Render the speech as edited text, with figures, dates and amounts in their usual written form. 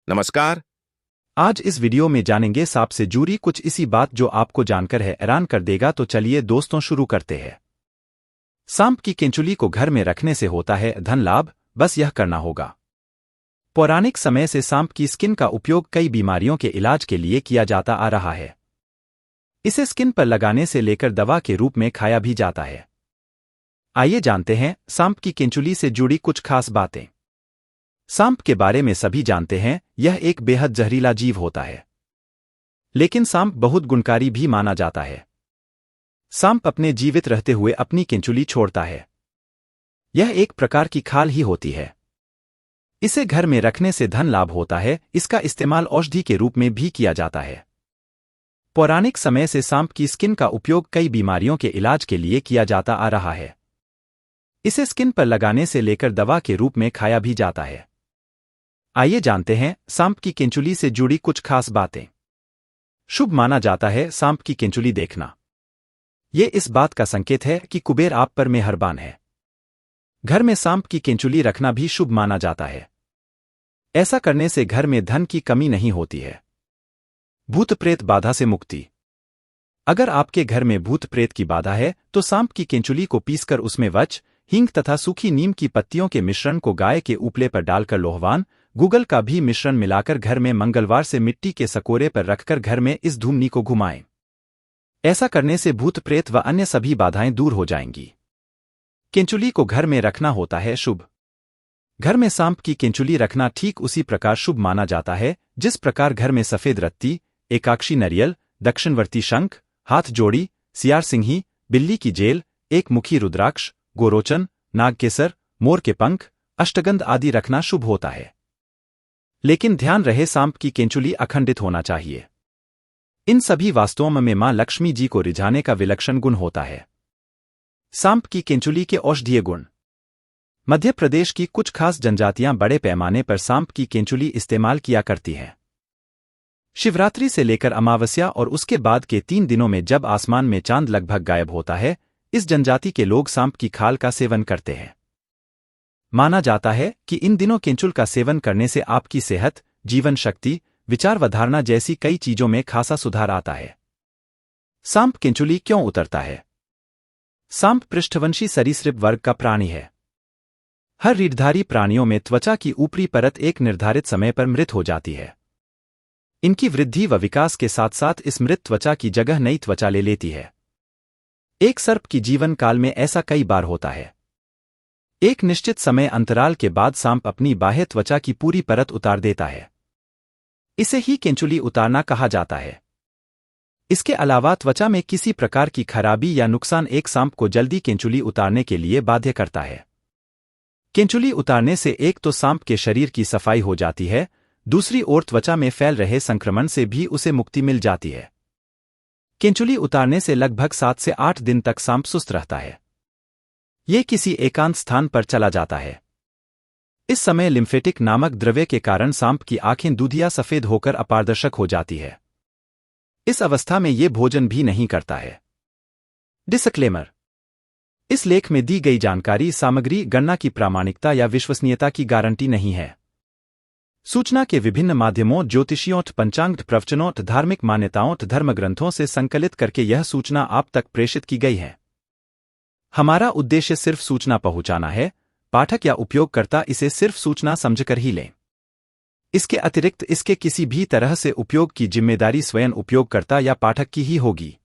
नमस्कार। आज इस वीडियो में जानेंगे सांप से जुड़ी कुछ इसी बात जो आपको जानकर हैरान कर देगा। तो चलिए दोस्तों शुरू करते हैं। सांप की केंचुली को घर में रखने से होता है धन लाभ, बस यह करना होगा। पौराणिक समय से सांप की स्किन का उपयोग कई बीमारियों के इलाज के लिए किया जाता आ रहा है। इसे स्किन पर लगाने से लेकर दवा के रूप में खाया भी जाता है। आइए जानते हैं सांप की केंचुली से जुड़ी कुछ खास बातें। सांप के बारे में सभी जानते हैं, यह एक बेहद जहरीला जीव होता है। लेकिन सांप बहुत गुणकारी भी माना जाता है। सांप अपने जीवित रहते हुए अपनी केंचुली छोड़ता है। यह एक प्रकार की खाल ही होती है। इसे घर में रखने से धन लाभ होता है। इसका इस्तेमाल औषधि के रूप में भी किया जाता है। पौराणिक समय से सांप की स्किन का उपयोग कई बीमारियों के इलाज के लिए किया जाता आ रहा है। इसे स्किन पर लगाने से लेकर दवा के रूप में खाया भी जाता है। आइए जानते हैं सांप की केंचुली से जुड़ी कुछ खास बातें। शुभ माना जाता है सांप की केंचुली देखना। ये इस बात का संकेत है कि कुबेर आप पर मेहरबान है। घर में सांप की केंचुली रखना भी शुभ माना जाता है। ऐसा करने से घर में धन की कमी नहीं होती है। भूत प्रेत बाधा से मुक्ति। अगर आपके घर में भूत प्रेत की बाधा है तो सांप की केंचुली को पीसकर उसमें वच, हींग तथा सूखी नीम की पत्तियों के मिश्रण को गाय के उपले पर डालकर लोहवान, गूगल का भी मिश्रण मिलाकर घर में मंगलवार से मिट्टी के सकोरे पर रखकर घर में इस धूमनी को घुमाएं। ऐसा करने से भूत प्रेत व अन्य सभी बाधाएं दूर हो जाएंगी। केंचुली को घर में रखना होता है शुभ। घर में सांप की केंचुली रखना ठीक उसी प्रकार शुभ माना जाता है जिस प्रकार घर में सफेद रत्ती, एकाक्षी नरियल, दक्षिणवर्ती शंख, हाथ जोड़ी, सियार सिंही, बिल्ली की जेल, एक मुखी रुद्राक्ष, गोरोचन, नागकेसर, मोर के पंख, अष्टगंध आदि रखना शुभ होता है। लेकिन ध्यान रहे सांप की केंचुली अखंडित होना चाहिए। इन सभी वास्तुओं में मां लक्ष्मी जी को रिझाने का विलक्षण गुण होता है। सांप की केंचुली के औषधीय गुण। मध्य प्रदेश की कुछ खास जनजातियां बड़े पैमाने पर सांप की केंचुली इस्तेमाल किया करती हैं। शिवरात्रि से लेकर अमावस्या और उसके बाद के 3 दिनों में जब आसमान में चांद लगभग गायब होता है, इस जनजाति के लोग सांप की खाल का सेवन करते हैं। माना जाता है कि इन दिनों केंचुल का सेवन करने से आपकी सेहत, जीवन शक्ति, विचार व धारणा जैसी कई चीजों में खासा सुधार आता है। सांप केंचुली क्यों उतरता है? सांप पृष्ठवंशी सरीसृप वर्ग का प्राणी है। हर रीढ़धारी प्राणियों में त्वचा की ऊपरी परत एक निर्धारित समय पर मृत हो जाती है। इनकी वृद्धि व विकास के साथ साथ इस मृत त्वचा की जगह नई त्वचा ले लेती है। एक सर्प की जीवन काल में ऐसा कई बार होता है। एक निश्चित समय अंतराल के बाद सांप अपनी बाह्य त्वचा की पूरी परत उतार देता है। इसे ही केंचुली उतारना कहा जाता है। इसके अलावा त्वचा में किसी प्रकार की खराबी या नुकसान एक सांप को जल्दी केंचुली उतारने के लिए बाध्य करता है। केंचुली उतारने से एक तो सांप के शरीर की सफाई हो जाती है, दूसरी ओर त्वचा में फैल रहे संक्रमण से भी उसे मुक्ति मिल जाती है। केंचुली उतारने से लगभग 7 से 8 दिन तक सांप सुस्त रहता है। ये किसी एकांत स्थान पर चला जाता है। इस समय लिम्फेटिक नामक द्रव्य के कारण सांप की आंखें दूधिया सफेद होकर अपारदर्शक हो जाती है। इस अवस्था में ये भोजन भी नहीं करता है। डिस्क्लेमर: इस लेख में दी गई जानकारी सामग्री गणना की प्रामाणिकता या विश्वसनीयता की गारंटी नहीं है। सूचना के विभिन्न माध्यमों, ज्योतिषियों, पंचांग प्रवचनों, धार्मिक मान्यताओं, धर्मग्रंथों से संकलित करके यह सूचना आप तक प्रेषित की गई है। हमारा उद्देश्य सिर्फ सूचना पहुंचाना है। पाठक या उपयोगकर्ता इसे सिर्फ सूचना समझकर ही लें। इसके अतिरिक्त इसके किसी भी तरह से उपयोग की जिम्मेदारी स्वयं उपयोगकर्ता या पाठक की ही होगी।